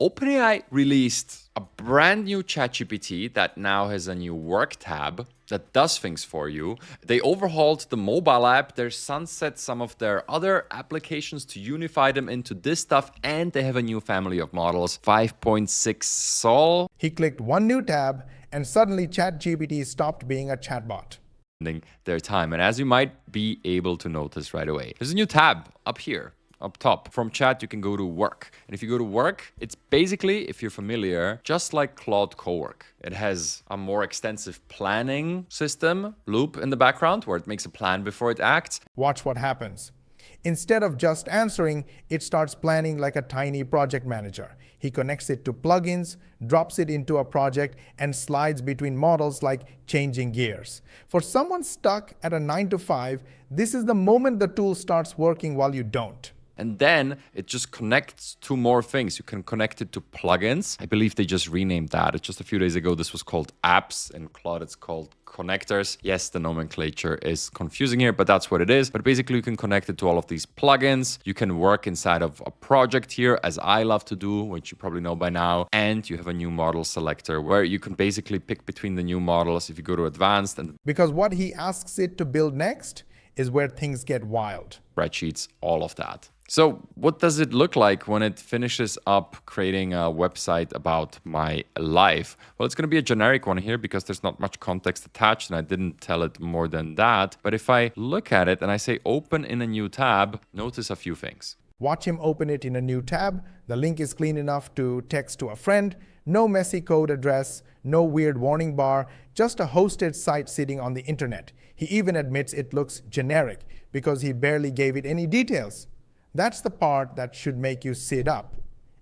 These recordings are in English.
OpenAI released a brand new ChatGPT that now has a new work tab that does things for you. They overhauled the mobile app. They sunset some of their other applications to unify them into this stuff. And they have a new family of models, 5.6 Sol. He clicked one new tab and suddenly ChatGPT stopped being a chatbot. Their time. And as you might be able to notice right away, there's a new tab up here. Up top. From chat, you can go to work. And if you go to work, it's basically, if you're familiar, just like Claude Cowork. It has a more extensive planning system loop in the background where it makes a plan before it acts. Watch what happens. Instead of just answering, it starts planning like a tiny project manager. He connects it to plugins, drops it into a project, and slides between models like changing gears. For someone stuck at a 9 to 5, this is the moment the tool starts working while you don't. And then it just connects to more things. You can connect it to plugins. I believe they just renamed that. It's just a few days ago, this was called apps. In Claude, it's called connectors. Yes, the nomenclature is confusing here, but that's what it is. But basically, you can connect it to all of these plugins. You can work inside of a project here, as I love to do, which you probably know by now. And you have a new model selector where you can basically pick between the new models if you go to advanced. And because what he asks it to build next is where things get wild. Spreadsheets, all of that. So what does it look like when it finishes up creating a website about my life? Well, it's going to be a generic one here because there's not much context attached and I didn't tell it more than that. But if I look at it and I say open in a new tab, notice a few things. Watch him open it in a new tab. The link is clean enough to text to a friend. No messy code address, no weird warning bar, just a hosted site sitting on the internet. He even admits it looks generic because he barely gave it any details. That's the part that should make you sit up.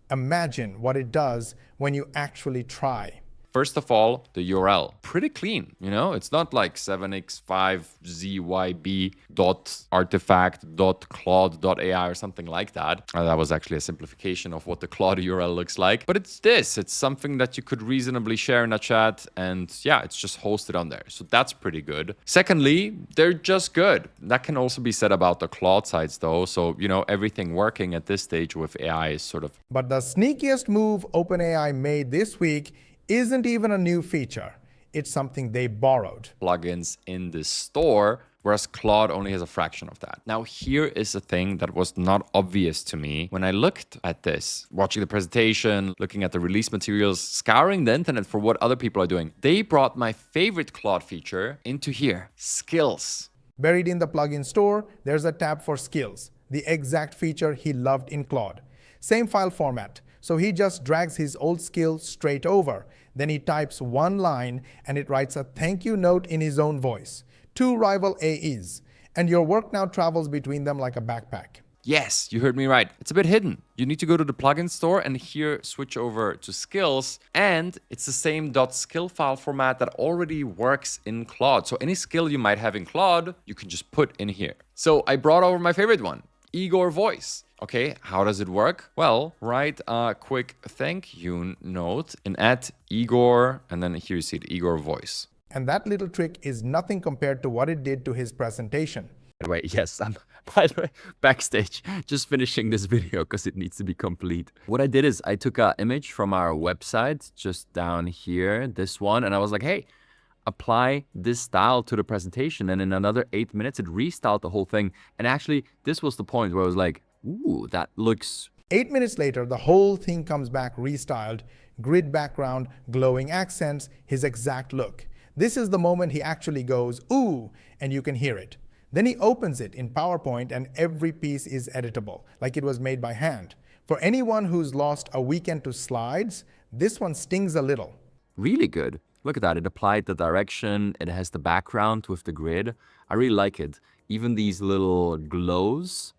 Imagine what it does when you actually try. First of all, the URL, pretty clean, you know? It's not like 7x5zyb.artifact.claude.ai or something like that. That was actually a simplification of what the Claude URL looks like. But it's this. It's something that you could reasonably share in a chat. And yeah, it's just hosted on there. So that's pretty good. Secondly, they're just good. That can also be said about the Claude sites though. So, you know, everything working at this stage with AI is sort of... But the sneakiest move OpenAI made this week isn't even a new feature. It's something they borrowed. Plugins in the store, whereas Claude only has a fraction of that. Now, here is a thing that was not obvious to me when I looked at this, watching the presentation, looking at the release materials, scouring the internet for what other people are doing. They brought my favorite Claude feature into here, skills. Buried in the plugin store, there's a tab for skills, the exact feature he loved in Claude. Same file format. So he just drags his old skill straight over. Then he types one line and it writes a thank you note in his own voice. 2 rival AEs. And your work now travels between them like a backpack. Yes, you heard me right. It's a bit hidden. You need to go to the plugin store and here switch over to skills. And it's the same .skill file format that already works in Claude. So any skill you might have in Claude, you can just put in here. So I brought over my favorite one, Igor voice. Okay, how does it work? Well, write a quick thank you note in @Igor, and then here you see the Igor voice. And that little trick is nothing compared to what it did to his presentation. By the way, yes, I'm by the way, backstage, just finishing this video because it needs to be complete. What I did is I took an image from our website, just down here, this one, and I was like, hey, apply this style to the presentation. And in another 8 minutes, it restyled the whole thing. And actually, this was the point where I was like, ooh, that looks... 8 minutes later, the whole thing comes back restyled, grid background, glowing accents, his exact look. This is the moment he actually goes, ooh, and you can hear it. Then he opens it in PowerPoint and every piece is editable, like it was made by hand. For anyone who's lost a weekend to slides, this one stings a little. Really good. Look at that. It applied the direction. It has the background with the grid. I really like it. Even these little glows.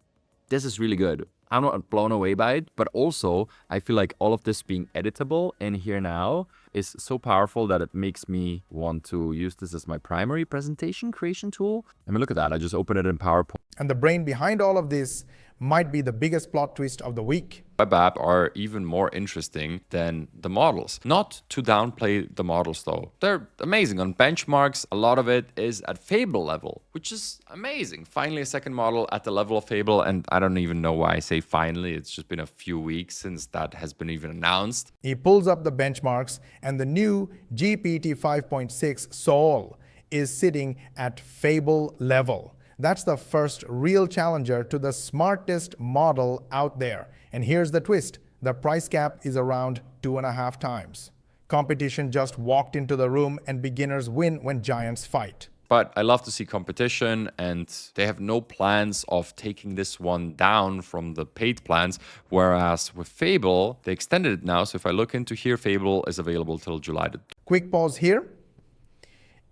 This is really good. I'm not blown away by it, but also I feel like all of this being editable in here now is so powerful that it makes me want to use this as my primary presentation creation tool. I mean, look at that. I just opened it in PowerPoint. And the brain behind all of this might be the biggest plot twist of the week. Web app are even more interesting than the models. Not to downplay the models though. They're amazing. On benchmarks, a lot of it is at Fable level, which is amazing. Finally, a second model at the level of Fable, and I don't even know why I say finally. It's just been a few weeks since that has been even announced. He pulls up the benchmarks, and the new GPT 5.6 Sol is sitting at Fable level. That's the first real challenger to the smartest model out there. And here's the twist. The price gap is around 2.5 times. Competition just walked into the room, and beginners win when giants fight. But I love to see competition, and they have no plans of taking this one down from the paid plans. Whereas with Fable, they extended it now. So if I look into here, Fable is available till July. Quick pause here.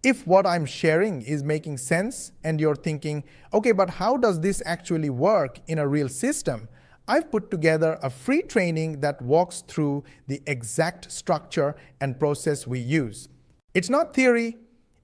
If what I'm sharing is making sense and you're thinking, okay, but how does this actually work in a real system? I've put together a free training that walks through the exact structure and process we use. It's not theory,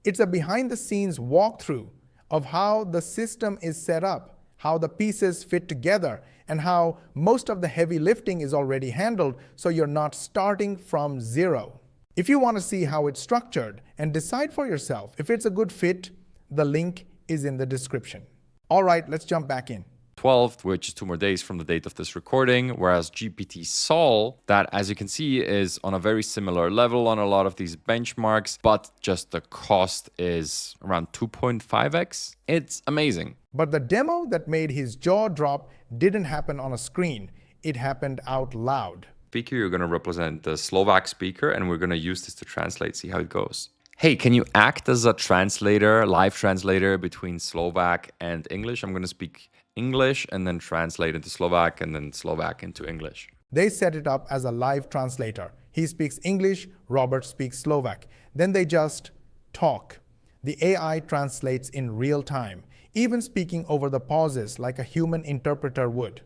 it's a behind-the-scenes walkthrough of how the system is set up, how the pieces fit together, and how most of the heavy lifting is already handled, so you're not starting from zero. If you want to see how it's structured and decide for yourself if it's a good fit, the link is in the description. All right, let's jump back in. 12th, which is 2 more days from the date of this recording, whereas GPT Sol, that as you can see is on a very similar level on a lot of these benchmarks, but just the cost is around 2.5x. It's amazing. But the demo that made his jaw drop didn't happen on a screen. It happened out loud. Speaker, you're going to represent the Slovak speaker, and we're going to use this to translate, see how it goes. Hey, can you act as a translator, live translator between Slovak and English? I'm going to speak English and then translate into Slovak and then Slovak into English. They set it up as a live translator. He speaks English, Robert speaks Slovak. Then they just talk. The AI translates in real time, even speaking over the pauses like a human interpreter would.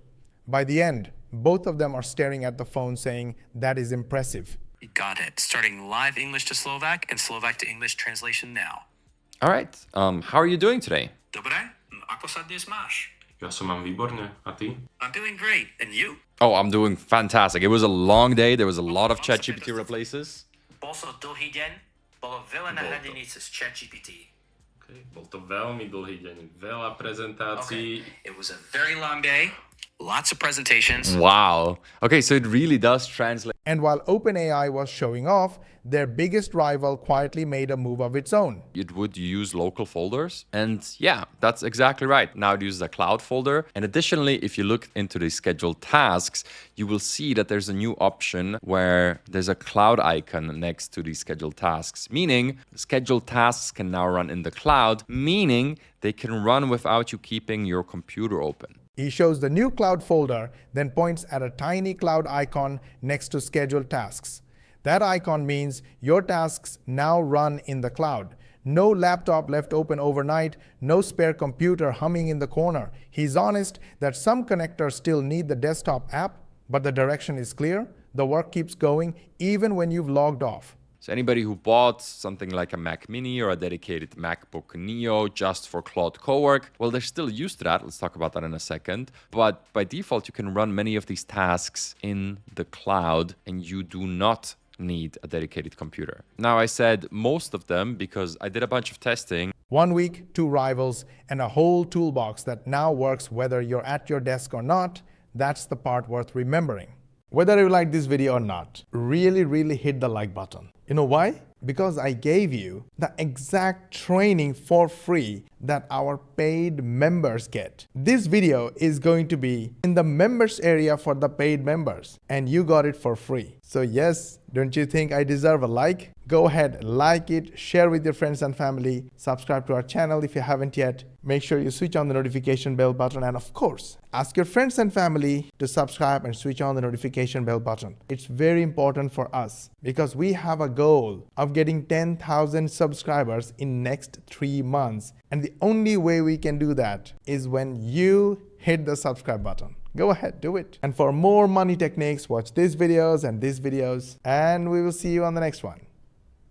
By the end, both of them are staring at the phone saying, "That is impressive." Got it. Starting live English to Slovak and Slovak to English translation now. All right. How are you doing today? Dobre? Ako sa dnes máš? Ja som mám výborne. A ty? I'm doing great. And you? Oh, I'm doing fantastic. It was a long day. There was a lot of ChatGPT replaces. Bol so dlhý deň, bolo veľa nahradení cez ChatGPT. Okay. Bol to veľmi dlhý deň. Veľa prezentácií. It was a very long day. Lots of presentations. Wow. Okay, so it really does translate. And while OpenAI was showing off, their biggest rival quietly made a move of its own. It would use local folders. And yeah, that's exactly right. Now it uses a cloud folder. And additionally, if you look into the scheduled tasks, you will see that there's a new option where there's a cloud icon next to these scheduled tasks, meaning scheduled tasks can now run in the cloud, meaning they can run without you keeping your computer open. He shows the new cloud folder, then points at a tiny cloud icon next to scheduled tasks. That icon means your tasks now run in the cloud. No laptop left open overnight, no spare computer humming in the corner. He's honest that some connectors still need the desktop app, but the direction is clear. The work keeps going even when you've logged off. So anybody who bought something like a Mac Mini or a dedicated MacBook Neo just for Claude Cowork, well, they're still used to that. Let's talk about that in a second. But by default, you can run many of these tasks in the cloud, and you do not need a dedicated computer. Now, I said most of them because I did a bunch of testing. 1 week, 2 rivals, and a whole toolbox that now works whether you're at your desk or not. That's the part worth remembering. Whether you like this video or not, really hit the like button. You know why? Because I gave you the exact training for free that our paid members get. This video is going to be in the members area for the paid members, and you got it for free. So yes, don't you think I deserve a like? Go ahead, like it, share with your friends and family, subscribe to our channel if you haven't yet. Make sure you switch on the notification bell button, and of course, ask your friends and family to subscribe and switch on the notification bell button. It's very important for us because we have a goal of getting 10,000 subscribers in next 3 months. And the only way we can do that is when you hit the subscribe button. Go ahead, do it. And for more money techniques, watch these videos and we will see you on the next one.